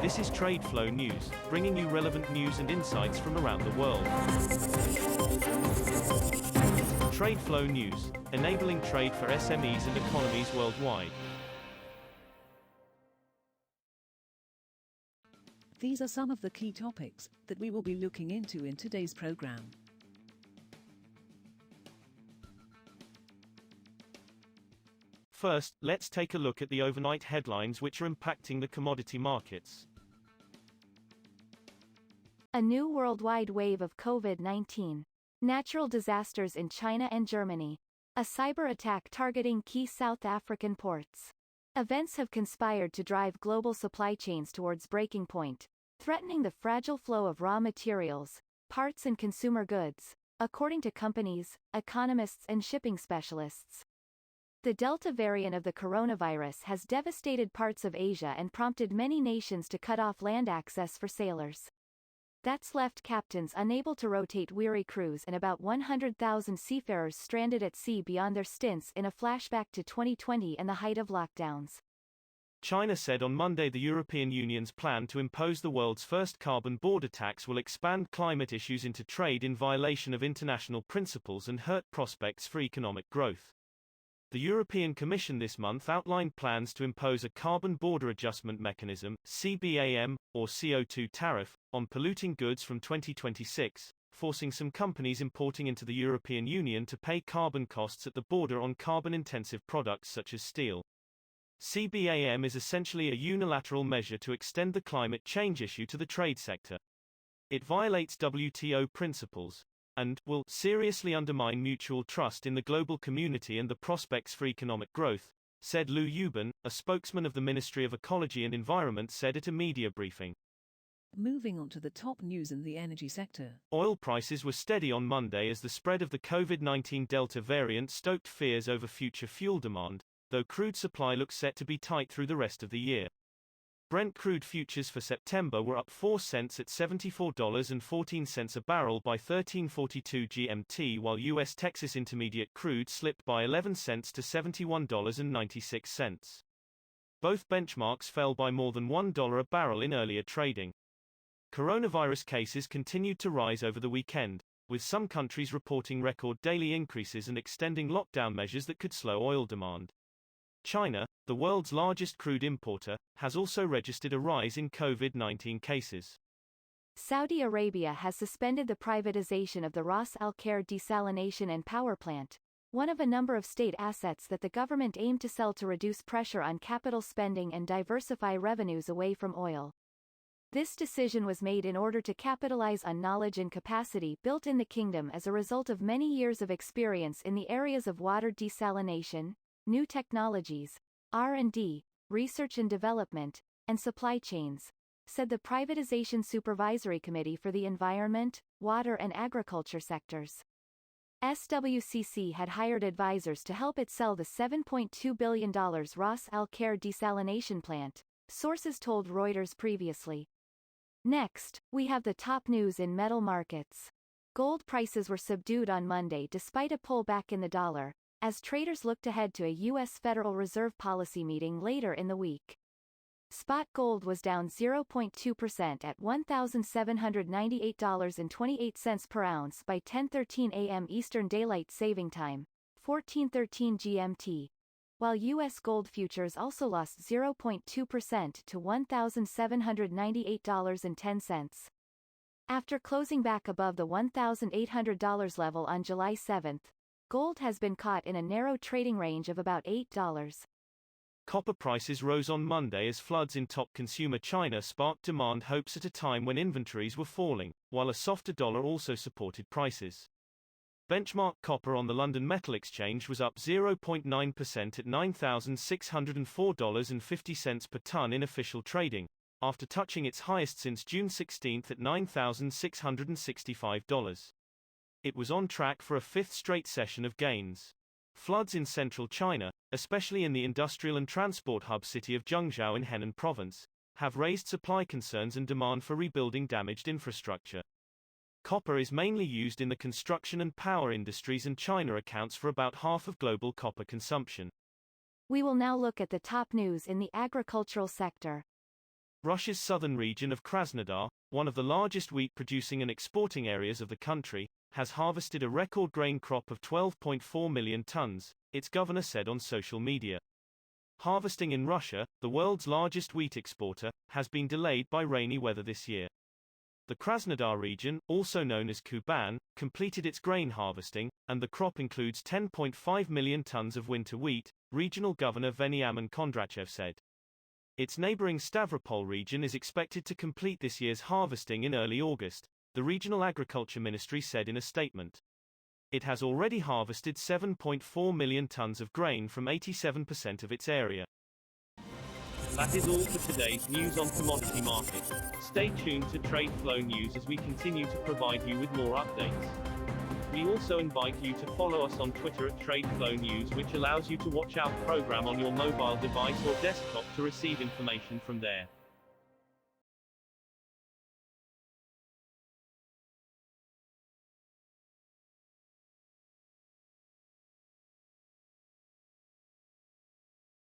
This is TradeFlow News, bringing you relevant news and insights from around the world. TradeFlow News, enabling trade for SMEs and economies worldwide. These are some of the key topics that we will be looking into in today's program. First, let's take a look at the overnight headlines which are impacting the commodity markets. A new worldwide wave of COVID-19. Natural disasters in China and Germany. A cyber attack targeting key South African ports. Events have conspired to drive global supply chains towards breaking point, threatening the fragile flow of raw materials, parts and consumer goods, according to companies, economists and shipping specialists. The Delta variant of the coronavirus has devastated parts of Asia and prompted many nations to cut off land access for sailors. That's left captains unable to rotate weary crews and about 100,000 seafarers stranded at sea beyond their stints in a flashback to 2020 and the height of lockdowns. China said on Monday the European Union's plan to impose the world's first carbon border tax will expand climate issues into trade in violation of international principles and hurt prospects for economic growth. The European Commission this month outlined plans to impose a carbon border adjustment mechanism, CBAM, or CO2 tariff, on polluting goods from 2026, forcing some companies importing into the European Union to pay carbon costs at the border on carbon-intensive products such as steel. CBAM is essentially a unilateral measure to extend the climate change issue to the trade sector. It violates WTO principles, and will seriously undermine mutual trust in the global community and the prospects for economic growth, said Liu Yuban, a spokesman of the Ministry of Ecology and Environment, said at a media briefing. Moving on to the top news in the energy sector. Oil prices were steady on Monday as the spread of the COVID-19 Delta variant stoked fears over future fuel demand, though crude supply looks set to be tight through the rest of the year. Brent crude futures for September were up 4 cents at $74.14 a barrel by 13:42 GMT, while U.S. Texas Intermediate crude slipped by 11 cents to $71.96. Both benchmarks fell by more than $1 a barrel in earlier trading. Coronavirus cases continued to rise over the weekend, with some countries reporting record daily increases and extending lockdown measures that could slow oil demand. China, the world's largest crude importer, has also registered a rise in COVID-19 cases. Saudi Arabia has suspended the privatisation of the Ras Al Khair desalination and power plant, one of a number of state assets that the government aimed to sell to reduce pressure on capital spending and diversify revenues away from oil. This decision was made in order to capitalize on knowledge and capacity built in the kingdom as a result of many years of experience in the areas of water desalination, new technologies, R&D, research and development, and supply chains, said the Privatization Supervisory Committee for the Environment, Water and Agriculture sectors. SWCC had hired advisors to help it sell the $7.2 billion Ras Al Khair desalination plant, sources told Reuters previously. Next, we have the top news in metal markets. Gold prices were subdued on Monday despite a pullback in the dollar, as traders looked ahead to a U.S. Federal Reserve policy meeting later in the week. Spot gold was down 0.2% at $1,798.28 per ounce by 10:13 a.m. Eastern Daylight Saving Time, 14:13 GMT, while U.S. gold futures also lost 0.2% to $1,798.10. After closing back above the $1,800 level on July 7, gold has been caught in a narrow trading range of about $8. Copper prices rose on Monday as floods in top consumer China sparked demand hopes at a time when inventories were falling, while a softer dollar also supported prices. Benchmark copper on the London Metal Exchange was up 0.9% at $9,604.50 per ton in official trading, after touching its highest since June 16 at $9,665. It was on track for a fifth straight session of gains. Floods in central China, especially in the industrial and transport hub city of Zhengzhou in Henan province, have raised supply concerns and demand for rebuilding damaged infrastructure. Copper is mainly used in the construction and power industries, and China accounts for about half of global copper consumption. We will now look at the top news in the agricultural sector. Russia's southern region of Krasnodar, one of the largest wheat-producing and exporting areas of the country, has harvested a record grain crop of 12.4 million tons, its governor said on social media. Harvesting in Russia, the world's largest wheat exporter, has been delayed by rainy weather this year. The Krasnodar region, also known as Kuban, completed its grain harvesting, and the crop includes 10.5 million tons of winter wheat, regional governor Veniamin Kondrachev said. Its neighboring Stavropol region is expected to complete this year's harvesting in early August, the regional agriculture ministry said in a statement. It has already harvested 7.4 million tons of grain from 87% of its area. That is all for today's news on commodity markets. Stay tuned to TradeFlow News as we continue to provide you with more updates. We also invite you to follow us on Twitter at TradeFlow News, which allows you to watch our program on your mobile device or desktop to receive information from there.